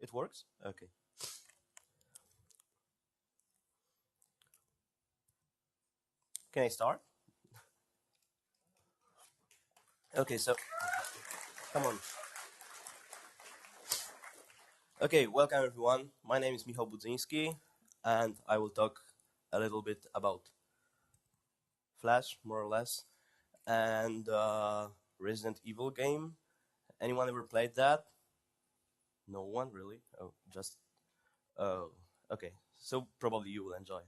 It works? Okay. Can I start? Okay, so come on. Okay, welcome everyone. My name is Michal Budzynski, and I will talk a little bit about Flash, more or less, and Resident Evil game. Anyone ever played that? No one really. Oh, just okay. So probably you will enjoy.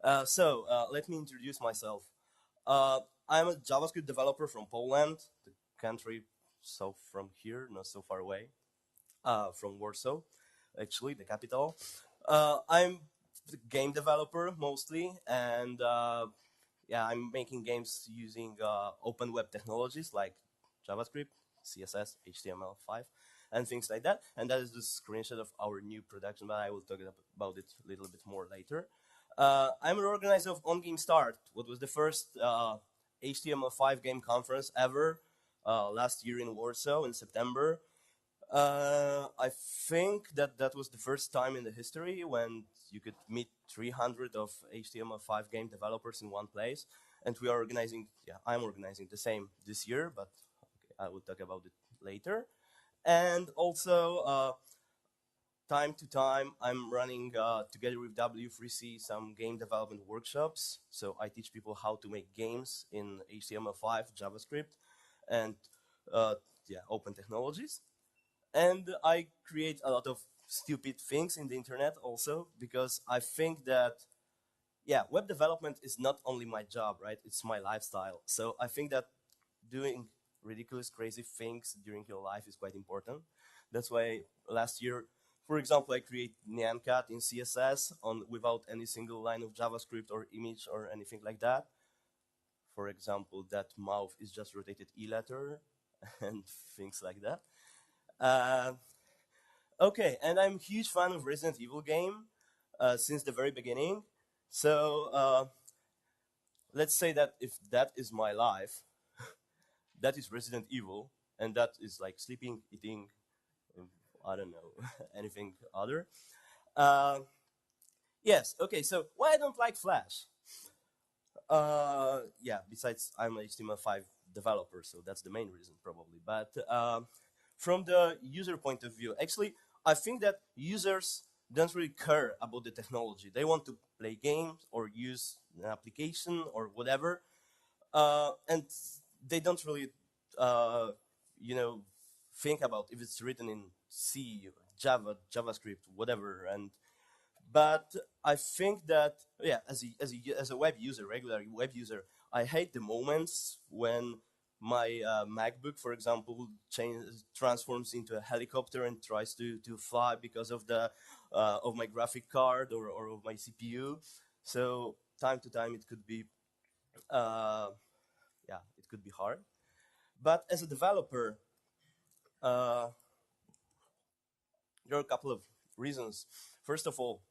Let me introduce myself. Uh, I'm a JavaScript developer from Poland, the country so from here, not so far away, from Warsaw, actually the capital. I'm the game developer mostly, and yeah, I'm making games using open web technologies like JavaScript, CSS, HTML5, and things like that. And that is the screenshot of our new production, but I will talk about it a little bit more later. I'm an organizer of On Game Start, what was the first HTML5 game conference ever last year in Warsaw in September. I think that was the first time in the history when you could meet 300 of HTML5 game developers in one place, and we are organizing. Yeah, I'm organizing the same this year, but okay, I will talk about it later. And also, time to time, I'm running together with W3C some game development workshops. So I teach people how to make games in HTML5, JavaScript, and yeah, open technologies. And I create a lot of stupid things in the internet also because I think that yeah, web development is not only my job, right? It's my lifestyle. So I think that doing ridiculous, crazy things during your life is quite important. That's why last year, for example, I create NyanCat in CSS on without any single line of JavaScript or image or anything like that. For example, that mouth is just rotated E letter and things like that. Uh, Okay, and I'm a huge fan of Resident Evil game since the very beginning. So let's say that if that is my life, that is Resident Evil, and that is like sleeping, eating, I don't know, anything other. Uh, yes, okay, so why I don't like Flash? Yeah, besides I'm an HTML5 developer, so that's the main reason probably. But from the user point of view, actually, I think that users don't really care about the technology. They want to play games or use an application or whatever, and they don't really, uh, you know, think about if it's written in C, Java, JavaScript, whatever. And but I think that yeah, as a web user, regular web user, I hate the moments when my MacBook, for example, transforms into a helicopter and tries to fly because of my graphic card or of my CPU. So time to time it could be uh, yeah, it could be hard. But as a developer, uh, there are a couple of reasons. First of all,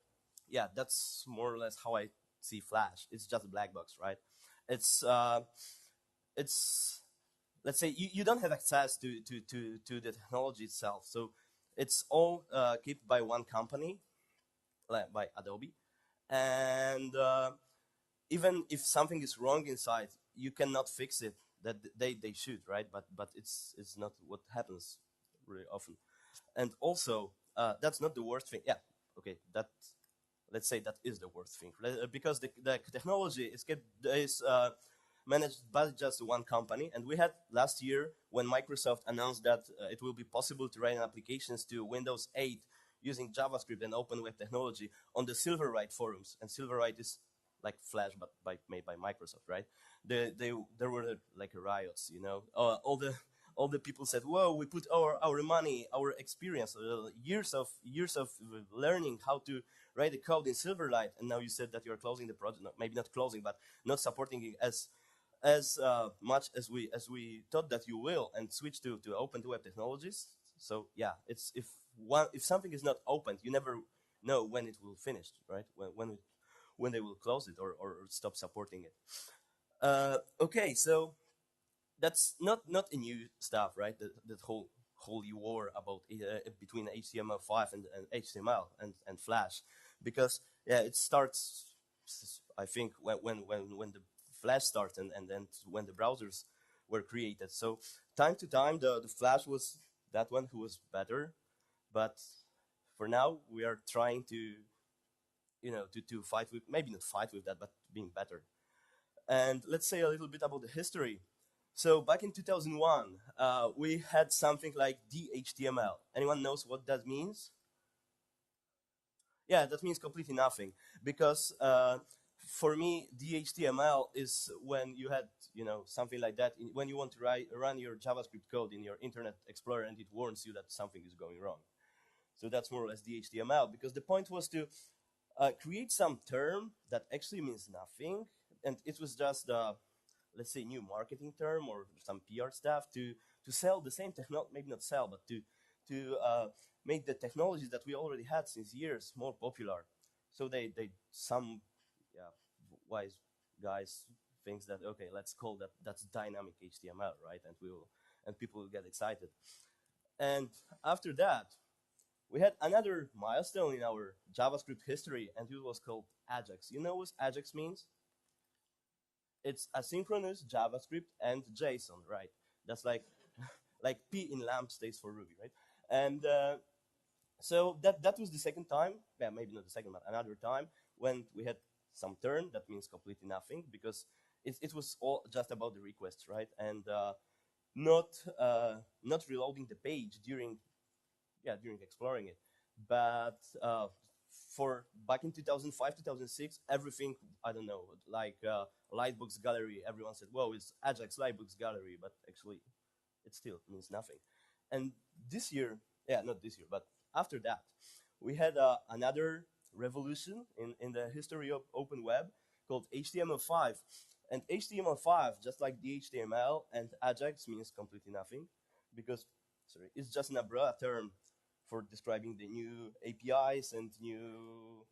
yeah, that's more or less how I see Flash. It's just a black box, right? It's uh, it's let's say you don't have access to the technology itself, so it's all kept by one company, like by Adobe, and even if something is wrong inside, you cannot fix it. That they should, right? But it's not what happens really often, and also that's not the worst thing. Yeah, okay, that let's say that is the worst thing because the technology is managed by just one company. And we had last year when Microsoft announced that it will be possible to write applications to Windows 8 using JavaScript and open web technology on the Silverlight forums. And Silverlight is like Flash but made by Microsoft, right? There were like riots, you know. All the people said, "Whoa, we put our money, our experience, years of learning how to write the code in Silverlight, and now you said that you're closing the project. No, maybe not closing, but not supporting it as much as we thought that you will, and switch to open to web technologies." So yeah, it's if something is not opened, you never know when it will finish, right? When they will close it or stop supporting it. Okay, so that's not a new stuff, right? That whole holy war about between HTML5 and HTML and Flash, because yeah, it starts. I think when the Flash started and then when the browsers were created. So time to time, the Flash was that one who was better, but for now we are trying to to fight with, maybe not fight with that, but being better. And let's say a little bit about the history. So back in 2001, we had something like DHTML. Anyone knows what that means? Yeah, that means completely nothing, because for me, DHTML is when you had something like that when you want to run your JavaScript code in your Internet Explorer and it warns you that something is going wrong. So that's more or less DHTML, because the point was to create some term that actually means nothing, and it was just let's say new marketing term or some PR stuff to sell the same technology, maybe not sell, but to make the technologies that we already had since years more popular. So they some yeah wise guys thinks that, okay, let's call that's dynamic HTML, right? And people will get excited. And after that, we had another milestone in our JavaScript history, and it was called Ajax. You know what Ajax means? It's asynchronous JavaScript and JSON, right? That's like like P in LAMP stays for Ruby, right? And so that was the second time, yeah, maybe not the second, but another time when we had some turn. That means completely nothing, because it was all just about the requests, right? And not not reloading the page during during exploring it. But for back in 2005, 2006, everything, I don't know, like Lightbox Gallery, everyone said, whoa, it's Ajax Lightbox Gallery, but actually it still means nothing. And this year, yeah, not this year, but after that, we had another revolution in the history of open web called HTML5. And HTML5, just like the HTML and Ajax, means completely nothing, because sorry, it's just an umbrella term for describing the new APIs and new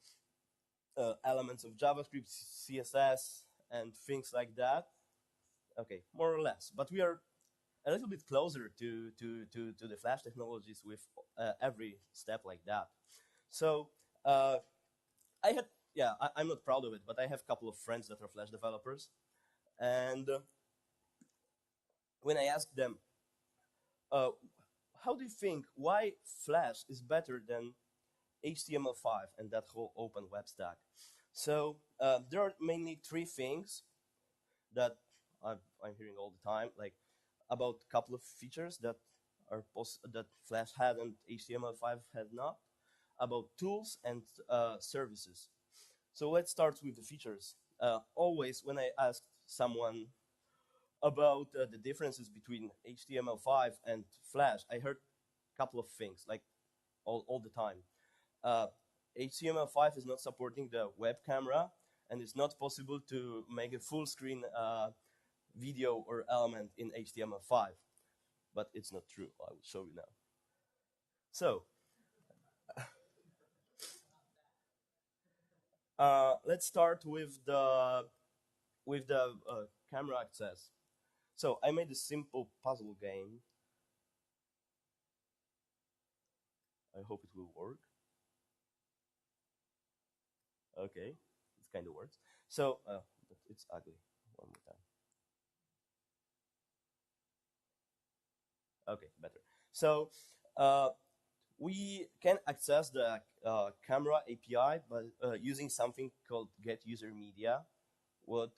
elements of JavaScript, CSS, and things like that. Okay, more or less. But we are a little bit closer to the Flash technologies with every step like that. So I had, yeah, I'm not proud of it, but I have a couple of friends that are Flash developers. And when I asked them, uh, how do you think, why Flash is better than HTML5 and that whole open web stack? So there are mainly three things that I'm hearing all the time, like about a couple of features that that Flash had and HTML5 had not, about tools and services. So let's start with the features. Always when I ask someone about the differences between HTML5 and Flash, I heard a couple of things, like all the time. Uh, HTML5 is not supporting the web camera, and it's not possible to make a full screen video or element in HTML5. But it's not true. I will show you now. So let's start with the camera access. So I made a simple puzzle game. I hope it will work. Okay, it kind of works. So but it's ugly. One more time. Okay, better. So uh, we can access the camera API by using something called get user media. What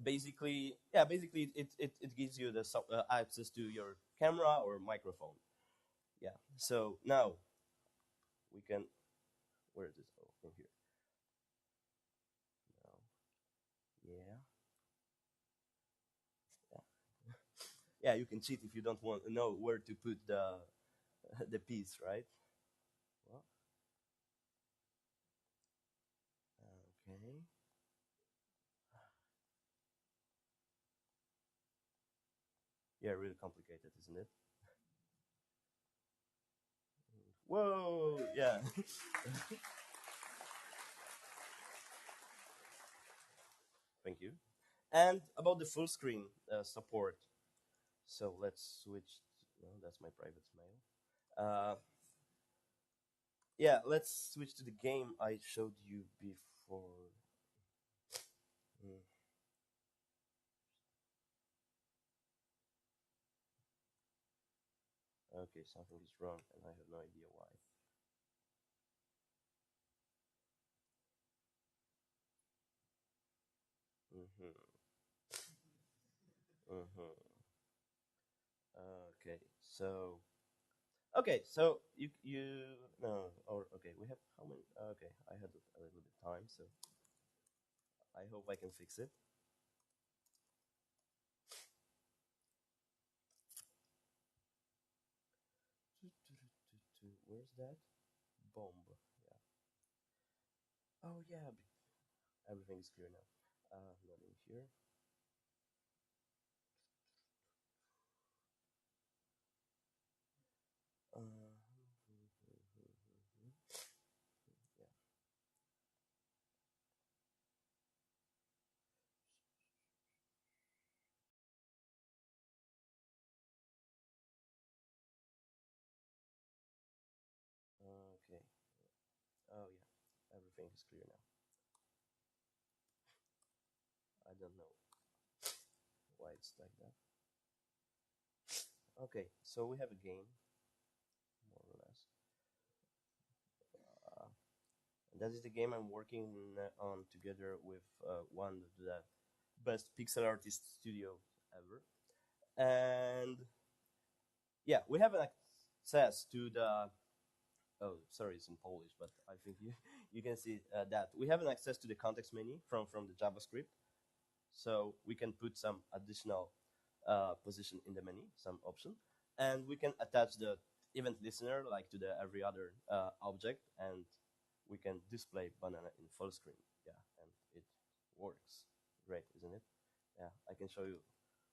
basically, yeah, basically it gives you the access to your camera or microphone. Yeah. So now we can. Where is it? Oh, from here. Now, yeah, yeah, yeah. You can cheat if you don't want to know where to put the the piece, right? Well, okay. Yeah, really complicated, isn't it? Whoa, yeah. Thank you. And about the full screen support. So let's switch. No, that's my private mail. Yeah, let's switch to the game I showed you before. Mm, okay, something is wrong, and I have no idea why. Mm-hmm. Mm-hmm. Okay, so you no or okay we have how many? Okay, I had a little bit time, so I hope I can fix it. Where's that bomb? Yeah. Oh yeah, everything is clear now. Not in here. Uh, yeah. Okay. Oh yeah, everything is clear now. I don't know why it's like that. Okay, so we have a game, more or less. Uh, that is the game I'm working on together with one of the best pixel artist studio ever. And yeah, we have an access to the. Oh, sorry, it's in Polish, but I think you you can see that we have an access to the context menu from the JavaScript, so we can put some additional position in the menu, some option, and we can attach the event listener like to the every other object, and we can display banana in full screen. Yeah, and it works great, isn't it? Yeah, I can show you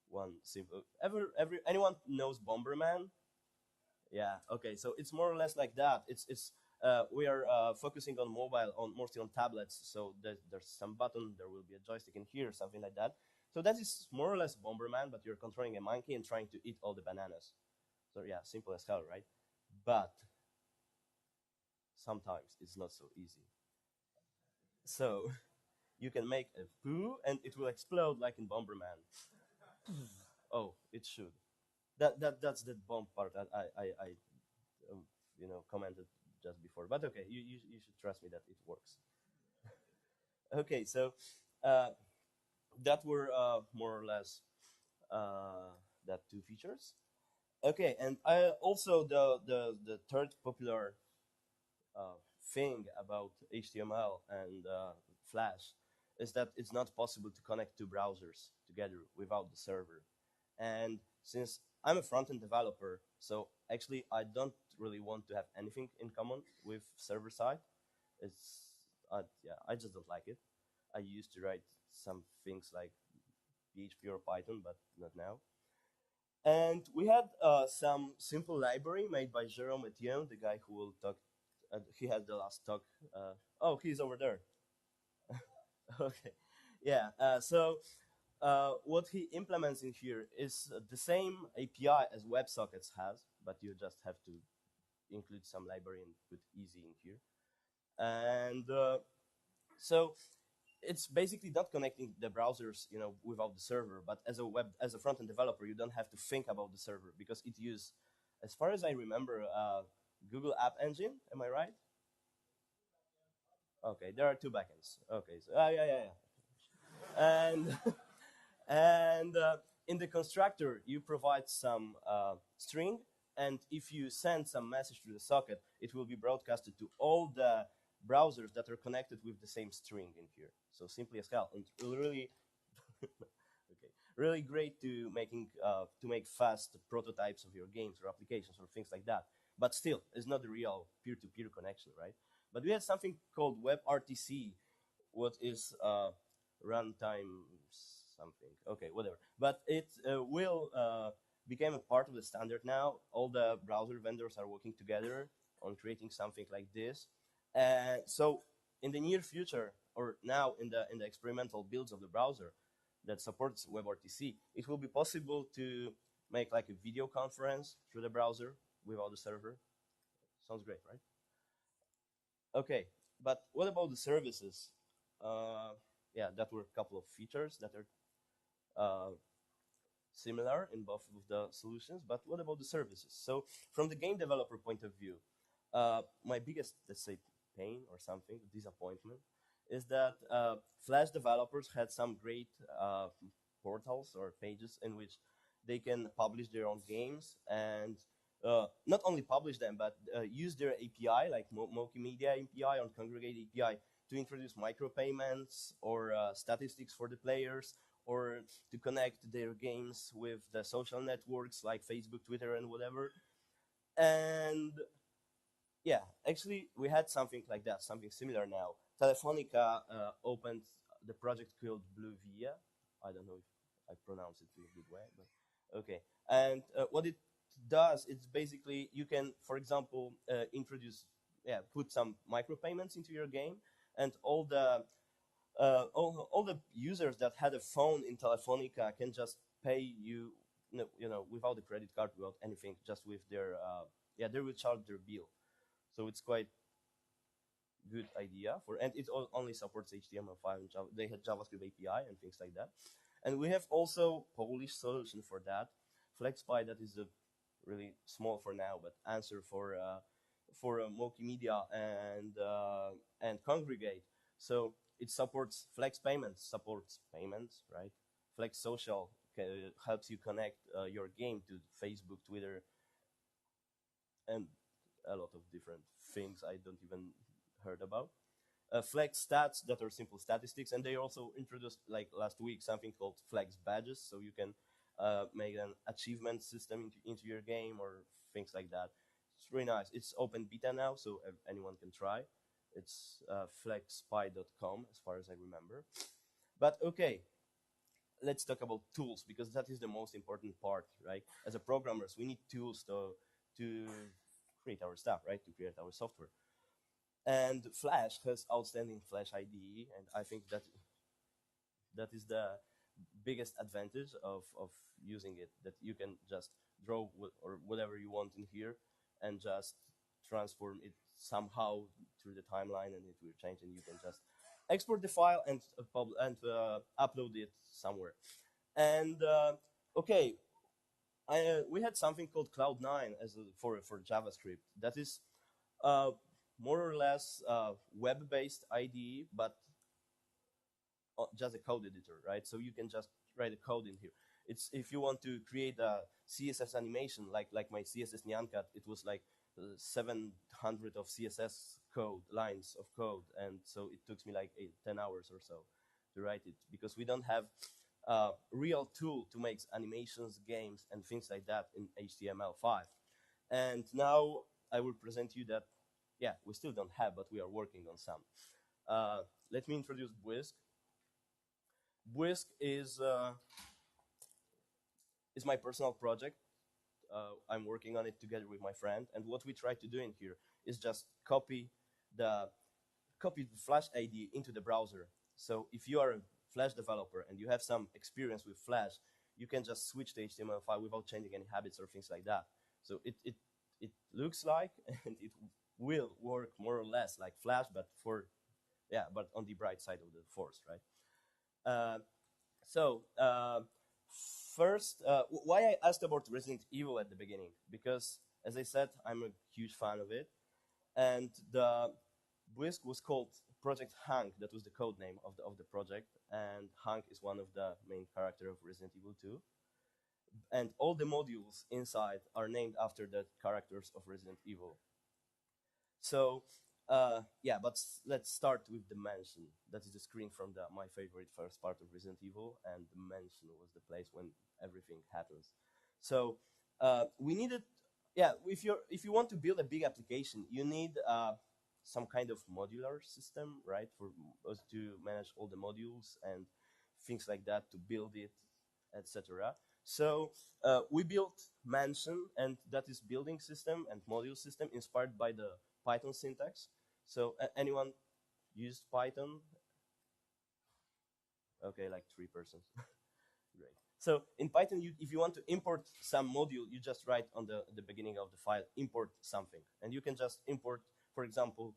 one simple. Every anyone knows Bomberman? Yeah. Okay. So it's more or less like that. It's we are focusing on mobile, on mostly on tablets. So there's some button. There will be a joystick in here, something like that. So that is more or less Bomberman, but you're controlling a monkey and trying to eat all the bananas. So yeah, simple as hell, right? But sometimes it's not so easy. So you can make a poo and it will explode like in Bomberman. Oh, it should. That's the bomb part that I um, commented just before. But okay, you should trust me that it works. Okay, so uh, that were more or less uh, that two features. Okay, and I also the third popular uh, thing about HTML and Flash is that it's not possible to connect two browsers together without the server. And since I'm a front-end developer, so actually I don't really want to have anything in common with server side. It's yeah, I just don't like it. I used to write some things like PHP or Python, but not now. And we had some simple library made by Jerome Etienne, the guy who will talk. He had the last talk. Oh, he's over there. Okay, yeah. What he implements in here is the same API as WebSockets has, but you just have to include some library and put easy in here. And so it's basically not connecting the browsers, without the server. But as a front end developer, you don't have to think about the server because it uses, as far as I remember, Google App Engine. Am I right? Okay, there are two backends. Okay, so and and in the constructor you provide some string, and if you send some message to the socket, it will be broadcasted to all the browsers that are connected with the same string in here. So simply as hell, and really okay, really great to make fast prototypes of your games or applications or things like that. But still, it's not a real peer-to-peer connection, right? But we have something called WebRTC, what is runtime something. Okay, whatever. But it will become a part of the standard now. All the browser vendors are working together on creating something like this. So in the near future, or now in the experimental builds of the browser that supports WebRTC, it will be possible to make like a video conference through the browser without the server. Sounds great, right? Okay, but what about the services? Yeah, that were a couple of features that are similar in both of the solutions, but what about the services? So from the game developer point of view, my biggest, let's say, pain or something, disappointment, is that Flash developers had some great portals or pages in which they can publish their own games and not only publish them, but use their API, like Multimedia API or Congregate API, to introduce micropayments or statistics for the players, or to connect their games with the social networks like Facebook, Twitter, and whatever. And yeah, actually, we had something like that, something similar now. Telefonica opened the project called Blue Via. I don't know if I pronounce it in a good way, but okay. And what it does, it's basically you can, for example, introduce, yeah, put some micropayments into your game, and all the users that had a phone in Telefonica can just pay you, without a credit card, without anything, just with their, yeah, they will charge their bill. So it's quite good idea for, and it only supports HTML5 and Java. They had JavaScript API and things like that. And we have also Polish solution for that, FlexPy, that is a really small for now, but answer for multimedia and Congregate. So it supports Flex Payments, supports payments, right? Flex Social helps you connect your game to Facebook, Twitter, and a lot of different things I don't even heard about. Flex stats that are simple statistics, and they also introduced like last week something called Flex badges, so you can make an achievement system into your game or things like that. It's really nice. It's open beta now, so anyone can try. It's flexpy.com as far as I remember. But okay, let's talk about tools, because that is the most important part, right? As a programmers, we need tools to create our stuff, right? To create our software. And Flash has outstanding Flash IDE, and I think that is the biggest advantage of using it. That you can just draw or whatever you want in here, and just transform it somehow through the timeline, and it will change, and you can just export the file and upload it somewhere. And okay, we had something called Cloud9 as for JavaScript. That is uh, more or less web-based IDE, but just a code editor, right? So you can just write a code in here. It's if you want to create a CSS animation, like my CSS Nyancat, it was like 700 of CSS code lines of code, and so it took me like 10 hours or so to write it, because we don't have a real tool to make animations, games, and things like that in HTML5. And now I will present you that, yeah, we still don't have, but we are working on some. Let me introduce Bwisk. Bwisk is my personal project. I'm working on it together with my friend, and what we try to do in here is just the copy the Flash ID into the browser. So if you are a Flash developer and you have some experience with Flash, you can just switch to HTML5 without changing any habits or things like that. So it looks like and it will work more or less like Flash, but but on the bright side of the force, right? Uh, so first, why I asked about Resident Evil at the beginning, because as I said, I'm a huge fan of it, and the Bwisk was called Project Hank. That was the code name of the project, and Hank is one of the main character of Resident Evil 2. And all the modules inside are named after the characters of Resident Evil. So yeah, but let's start with the mansion. That is the screen from my favorite first part of Resident Evil, and the mansion was the place when everything happens. So we needed, yeah, if you want to build a big application, you need some kind of modular system, right, for us to manage all the modules and things like that, to build it, etc. So we built Mansion, and that is building system and module system inspired by the Python syntax. So anyone used Python? Okay, like 3 persons. Great. So in Python, if you want to import some module, you just write on the beginning of the file, import something. And you can just import, for example,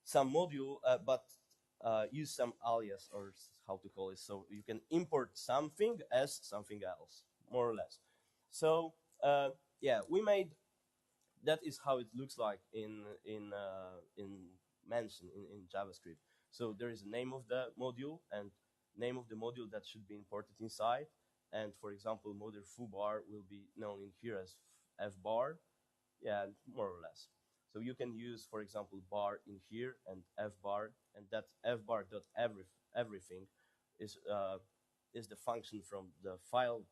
some module, but use some alias or how to call it. So you can import something as something else, more or less. So yeah, we made that is how it looks like in mention in JavaScript. So there is a name of the module and name of the module that should be imported inside. And for example, module foobar will be known in here as fbar. Yeah, more or less. So you can use, for example, bar in here and fbar, and that fbar dot everything is the function from the file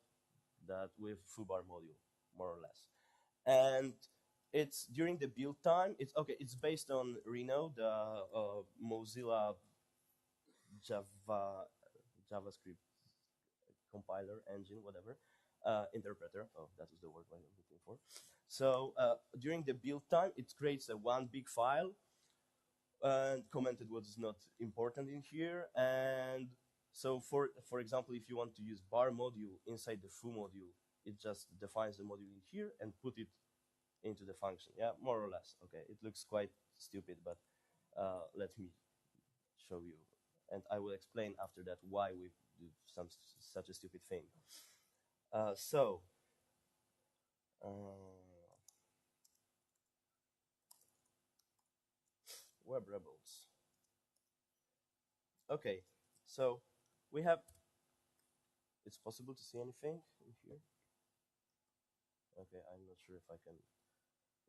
that with foobar module, more or less. And it's during the build time. It's okay. It's based on Reno, the Mozilla Java JavaScript compiler engine, whatever, interpreter. Oh, that is the word I'm looking for. So during the build time, it creates a one big file and commented what is not important in here. And so for example, if you want to use bar module inside the foo module, it just defines the module in here and put it into the function. Yeah, more or less. Okay, it looks quite stupid, but let me show you, and I will explain after that why we do such a stupid thing. So web rebels. Okay, so we have. It's possible to see anything in here. Okay, I'm not sure if I can.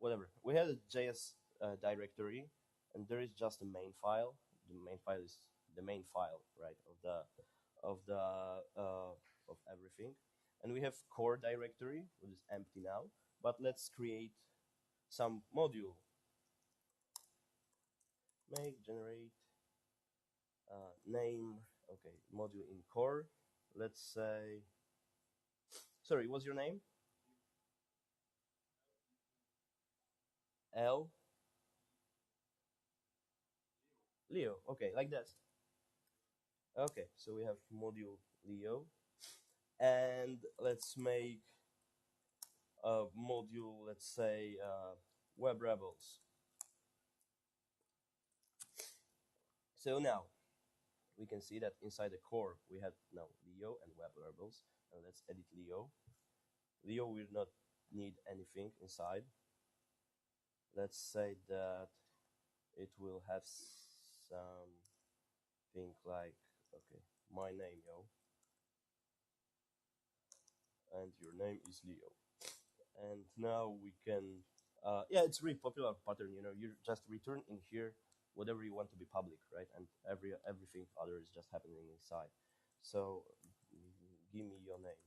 Whatever. We have a JS directory, and there is just a main file. The main file is the main file, right, of the of everything. And we have core directory, which is empty now. But let's create some module. Make generate name. Okay, module in core. Let's say. Sorry, what's your name? L. Leo. Okay, like that. Okay, so we have module Leo, and let's make module, let's say, Web Rebels. So now we can see that inside the core we have now Leo and Web Rebels. And let's edit Leo. Leo will not need anything inside. Let's say that it will have something like, okay, my name, yo, and your name is Leo. And now we can yeah, it's really popular pattern. You just return in here whatever you want to be public, right? And everything other is just happening inside. So give me your name.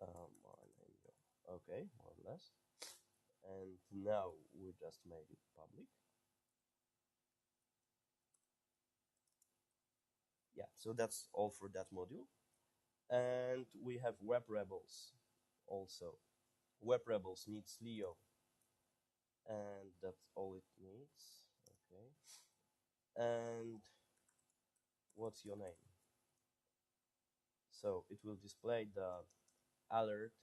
My name, okay, more or less. And now we just made it public. Yeah, so that's all for that module. And we have web rebels also. Web rebels needs Leo, and that's all it needs. Okay. And what's your name? So it will display the alert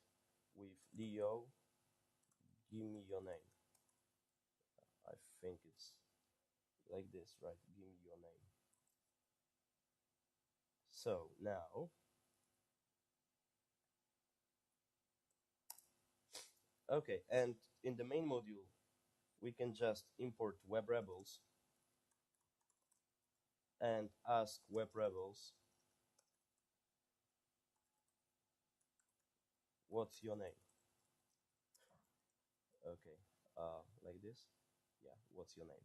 with Leo. Give me your name. I think it's like this, right? Give me your name. So now, okay, and in the main module, we can just import web rebels and ask web rebels, what's your name? Okay, like this. Yeah, what's your name?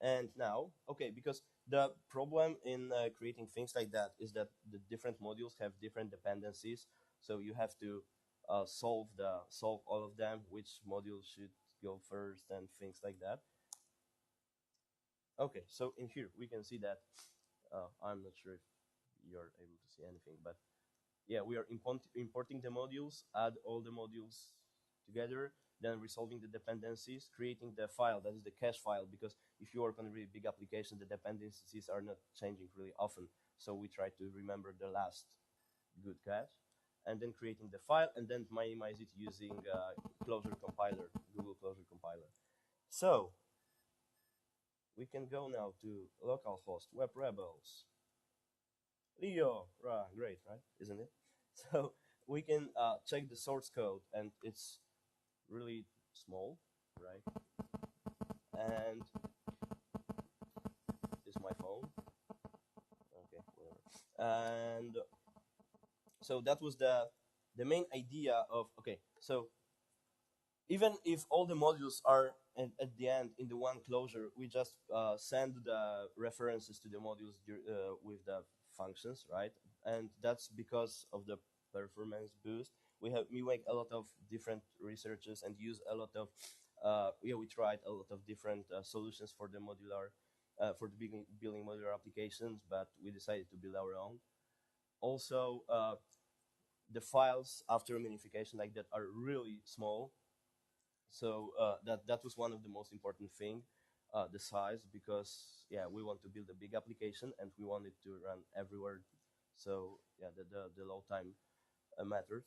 And now, okay, because the problem in creating things like that is that the different modules have different dependencies, so you have to solve all of them, which module should go first and things like that. Okay, so in here we can see that I'm not sure if you're able to see anything, but yeah, we are importing the modules, add all the modules together, then resolving the dependencies, creating the file that is the cache file, because if you work on a really big application, the dependencies are not changing really often. So we try to remember the last good cache, and then creating the file, and then minimize it using Closure compiler, Google Closure compiler. So we can go now to localhost web rebels. Leo, great, right? Isn't it? So we can check the source code, and it's really small, right? And this is my phone. Okay, whatever. And so that was the main idea of, okay, so even if all the modules are at the end in the one closure, we just send the references to the modules with the functions, right? And that's because of the performance boost. We make a lot of different researches and use a lot of we tried a lot of different solutions for the modular for the building modular applications, but we decided to build our own. Also, the files after minification like that are really small, so that was one of the most important thing, the size, because yeah, we want to build a big application and we want it to run everywhere. So yeah, the load time matters.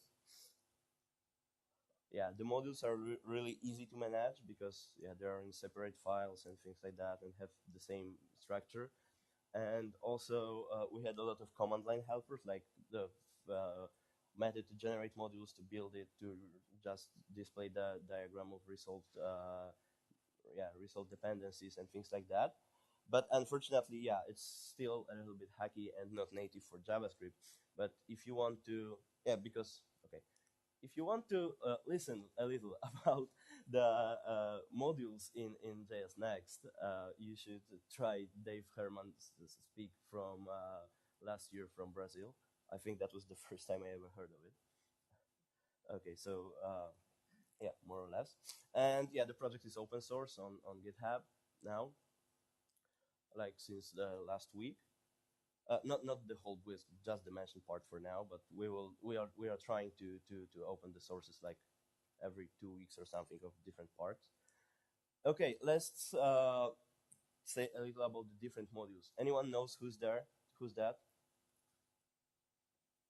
Yeah, the modules are really easy to manage because yeah, they are in separate files and things like that and have the same structure. And also we had a lot of command line helpers, like the method to generate modules, to build it, to just display the diagram of result result dependencies and things like that. But unfortunately, yeah, it's still a little bit hacky and not native for JavaScript. But if you want to, yeah, because okay, if you want to listen a little about the modules in JS Next, you should try Dave Herman's speak from last year from Brazil. I think that was the first time I ever heard of it. Okay, so yeah, more or less. And yeah, the project is open source on GitHub now, like since the last week. Not the whole Budzynski, just the mention part for now. But we are trying to open the sources like every 2 weeks or something of different parts. Okay, let's say a little about the different modules. Anyone knows who's there? Who's that?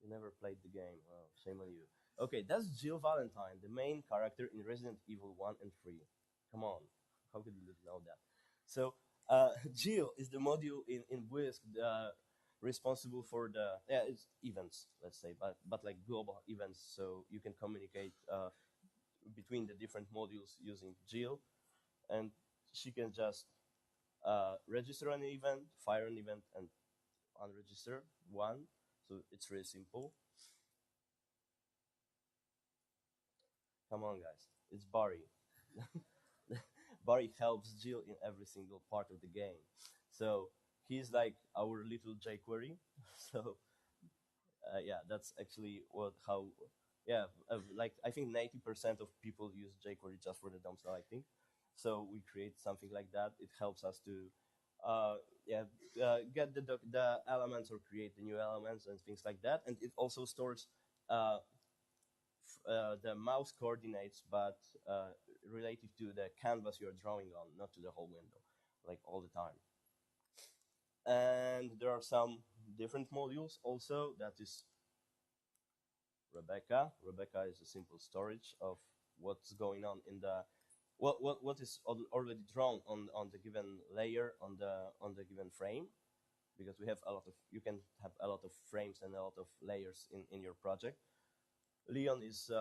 You never played the game. Oh, shame on you. Okay, that's Jill Valentine, the main character in Resident Evil 1 and 3. Come on, how could you not know that? So, Jill is the module in Budzynski responsible for the it's events, let's say, but like global events, so you can communicate between the different modules using Jill, and she can just register an event, fire an event, and unregister one. So it's really simple. Come on, guys. It's Barry. Barry helps Jill in every single part of the game. So he's like our little jQuery. So yeah, that's actually how yeah, like I think 90% of people use jQuery just for the dump style, I think. So we create something like that. It helps us to yeah, get the elements or create the new elements and things like that. And it also stores the mouse coordinates, but related to the canvas you're drawing on, not to the whole window, like all the time. And there are some different modules also. That is Rebecca. Rebecca is a simple storage of what's going on in the what is already drawn on the given layer on the given frame, because we have a lot of, you can have a lot of frames and a lot of layers in your project. Leon is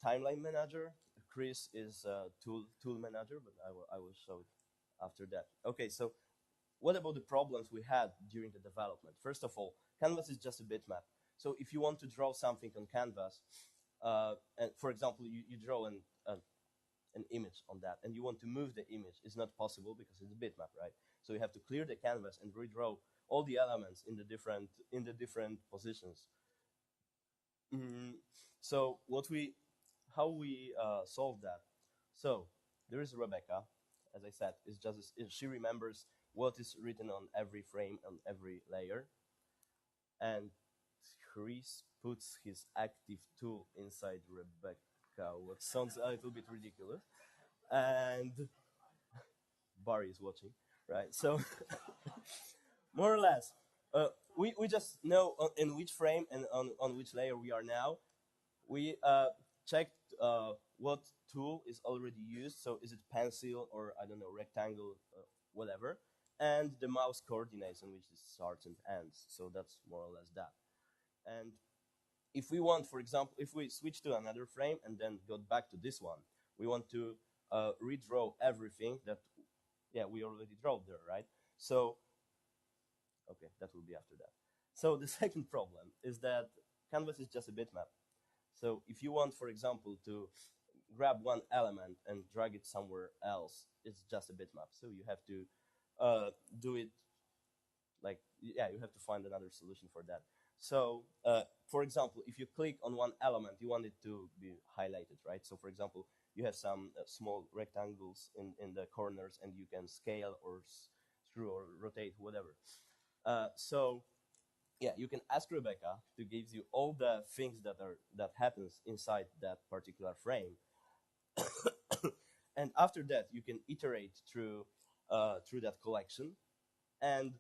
timeline manager. Chris is tool manager, but I will show it after that. Okay, so what about the problems we had during the development? First of all, Canvas is just a bitmap. So if you want to draw something on Canvas, and for example, you draw an image on that, and you want to move the image, it's not possible because it's a bitmap, right? So you have to clear the canvas and redraw all the elements in the different positions. So how we solve that? So there is Rebecca, as I said, is just she remembers what is written on every frame on every layer, and Chris puts his active tool inside Rebecca, what sounds a little bit ridiculous. And Barry is watching, right? So, more or less, we just know in which frame and on which layer we are now. We checked what tool is already used. So is it pencil or I don't know rectangle, whatever, and the mouse coordinates in which it starts and ends. So that's more or less that. And if we want, for example, if we switch to another frame and then go back to this one, we want to redraw everything that we already drew there, right? So okay, that will be after that. So the second problem is that Canvas is just a bitmap. So if you want, for example, to grab one element and drag it somewhere else, it's just a bitmap. So you have to do it like, you have to find another solution for that. So for example, if you click on one element, you want it to be highlighted, right? So for example, you have some small rectangles in the corners and you can scale or screw or rotate, whatever. So yeah, you can ask Rebecca to give you all the things that happens inside that particular frame, and after that you can iterate through that collection, and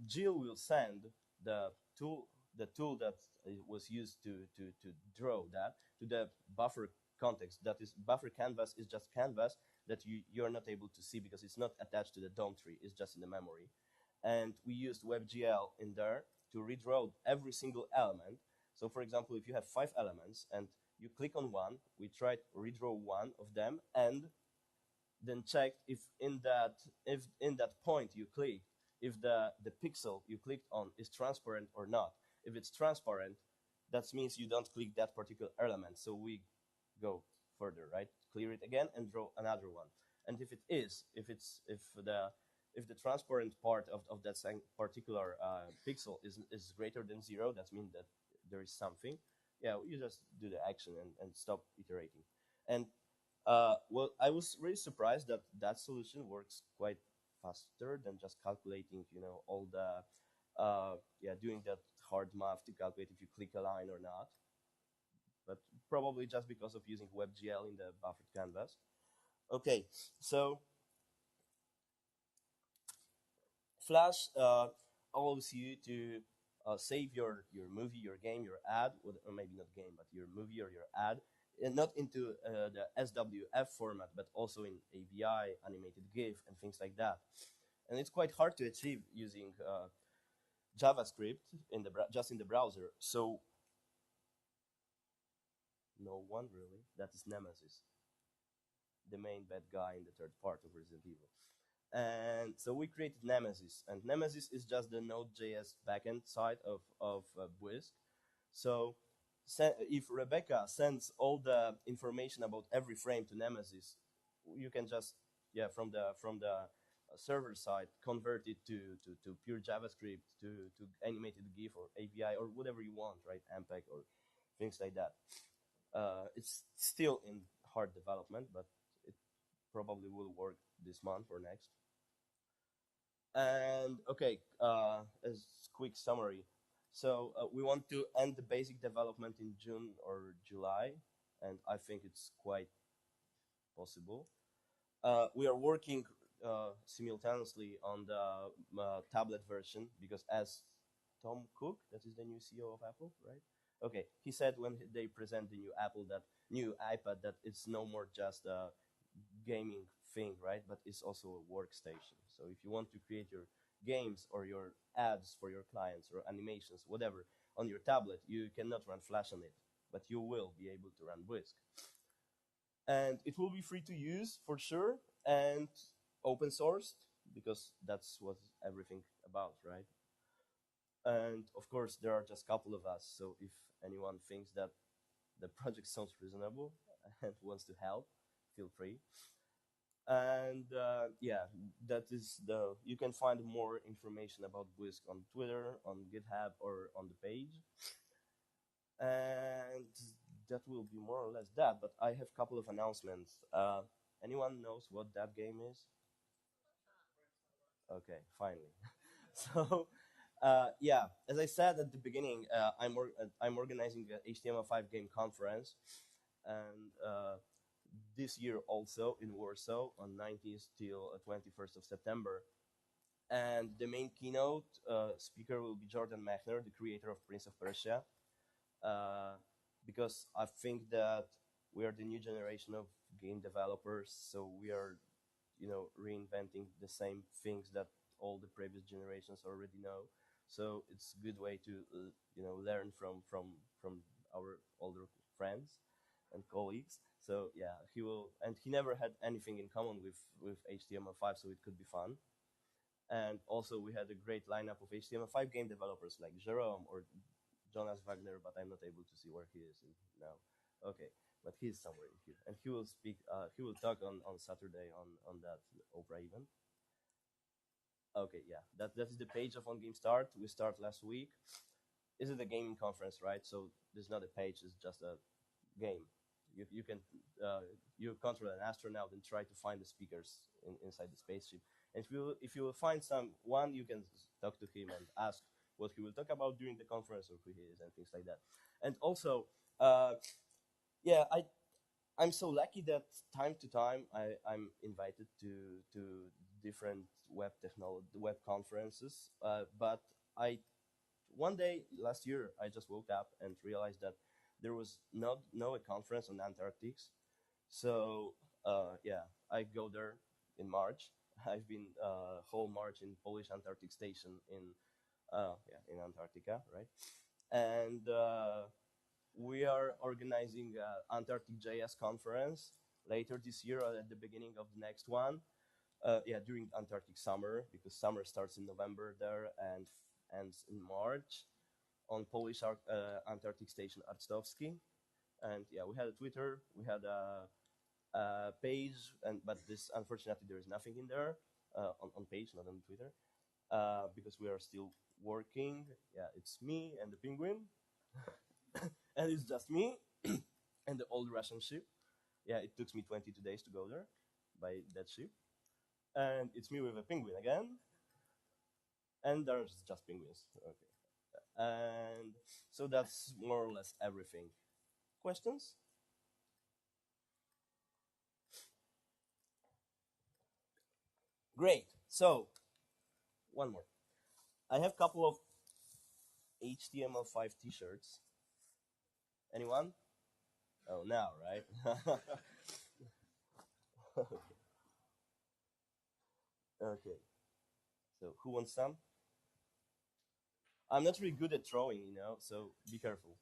Jill will send the tool the tool that was used to draw that to the buffer context. That is, buffer canvas is just canvas that you're not able to see because it's not attached to the DOM tree. It's just in the memory. And we used WebGL in there to redraw every single element. So for example, if you have 5 elements and you click on one, we try to redraw one of them and then check if in that point you click, if the pixel you clicked on is transparent or not. If it's transparent, that means you don't click that particular element. So we go further, right? Clear it again and draw another one. And if it is, if the transparent part of that same particular pixel is greater than 0, that means that there is something. Yeah, you just do the action and stop iterating. And well, I was really surprised that that solution works quite faster than just calculating, all the, doing that hard math to calculate if you click a line or not. But probably just because of using WebGL in the buffered canvas. Okay, so Flash allows you to save your movie, your game, your ad, or maybe not game, but your movie or your ad, and not into the SWF format, but also in AVI, animated GIF, and things like that. And it's quite hard to achieve using JavaScript just in the browser. So no one really. That is Nemesis, the main bad guy in the third part of Resident Evil. And so we created Nemesis, and Nemesis is just the Node.js backend side of Budzynski. So if Rebecca sends all the information about every frame to Nemesis, you can just from the server side convert it to pure JavaScript, to animated GIF or API or whatever you want, right? MPEG or things like that. It's still in hard development, but it probably will work this month or next. And okay, as quick summary. So we want to end the basic development in June or July, and I think it's quite possible. We are working simultaneously on the tablet version because, as Tom Cook, that is the new CEO of Apple, right? Okay, he said when they present the new Apple, that new iPad, that it's no more just a gaming thing, right? But it's also a workstation. So if you want to create your games or your ads for your clients or animations, whatever, on your tablet, you cannot run Flash on it, but you will be able to run Budzynski. And it will be free to use for sure, and open sourced, because that's what everything about, right? And of course, there are just a couple of us. So if anyone thinks that the project sounds reasonable and wants to help, feel free. And that is you can find more information about Budzynski on Twitter, on GitHub, or on the page. And that will be more or less that. But I have a couple of announcements. Anyone knows what that game is? Okay, finally. So Yeah, as I said at the beginning, I'm organizing a HTML5 game conference, and this year also in Warsaw on 19th till 21st of September. And the main keynote speaker will be Jordan Mechner, the creator of Prince of Persia, uh, because I think that we are the new generation of game developers, so we are, reinventing the same things that all the previous generations already know. So it's a good way to, learn from our older friends and colleagues. So yeah, he will, and he never had anything in common with HTML5, so it could be fun. And also, we had a great lineup of HTML5 game developers like Jerome or Jonas Wagner, but I'm not able to see where he is now. Okay, but he's somewhere in here, and he will speak. He will talk on Saturday on that Opera event. Okay, yeah, that is the page of On Game Start. We start last week. This is a gaming conference, right? So there's not a page; it's just a game. You can you control an astronaut and try to find the speakers inside the spaceship. And if you will find someone, you can talk to him and ask what he will talk about during the conference or who he is and things like that. And also, yeah, I'm so lucky that time to time I'm invited to different web conferences. But I one day last year I just woke up and realized that there was not no a conference on Antarctic. So yeah, I go there in March. I've been whole March in Polish Antarctic Station yeah, in Antarctica, right? And we are organizing Antarctic JS conference later this year or at the beginning of the next one. Yeah, during Antarctic summer, because summer starts in November there and ends in March on Polish Antarctic Station Arctowski. And yeah, we had a Twitter, we had a page, and but this unfortunately there is nothing in there on page, not on Twitter, because we are still working. Yeah, it's me and the penguin, and it's just me and the old Russian ship. Yeah, it took me 22 days to go there by that ship, and it's me with a penguin again, and there's just penguins. Okay, and so that's more or less everything. Questions? Great. So one more. I have a couple of HTML5 T-shirts. Anyone? Oh, now, right? Okay. So who wants some? I'm not really good at throwing, so be careful.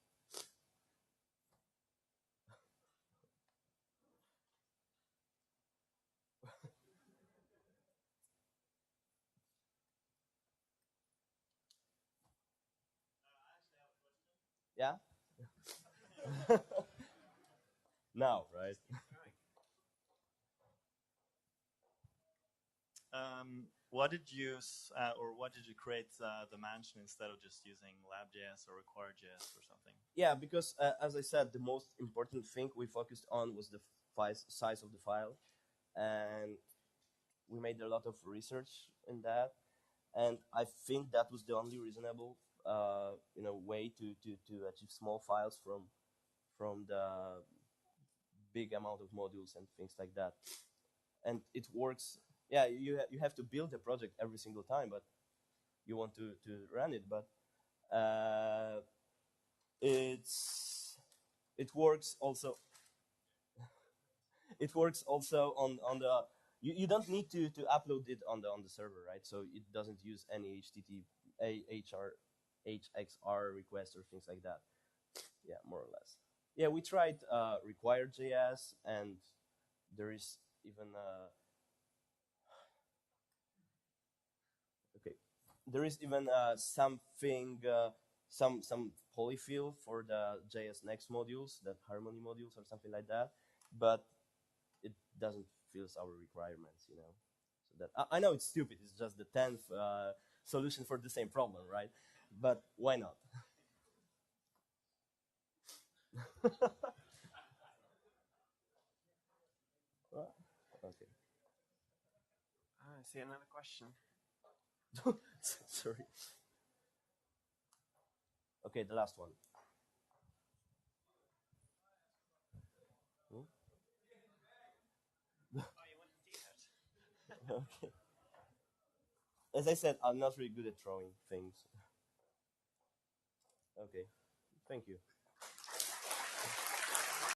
Yeah? Now, right? What did you use, or what did you create the mansion instead of just using lab.js or require.js or something? Yeah, because as I said, the most important thing we focused on was the size of the file, and we made a lot of research in that, and I think that was the only reasonable, way to achieve small files from the big amount of modules and things like that. And it works. Yeah, you have to build a project every single time, but you want to run it. But uh, it's it works also. It works also on the. You don't need to upload it on the server, right? So it doesn't use any HXR requests or things like that. Yeah, more or less. Yeah, we tried require.js, and there is even okay. There is even something, some polyfill for the JS Next modules, that Harmony modules or something like that, but it doesn't fills our requirements. So that I know it's stupid. It's just the 10th solution for the same problem, right? But why not? Okay. I see another question. Sorry. Okay, the last one. Hmm? Okay. As I said, I'm not really good at drawing things. Okay, thank you.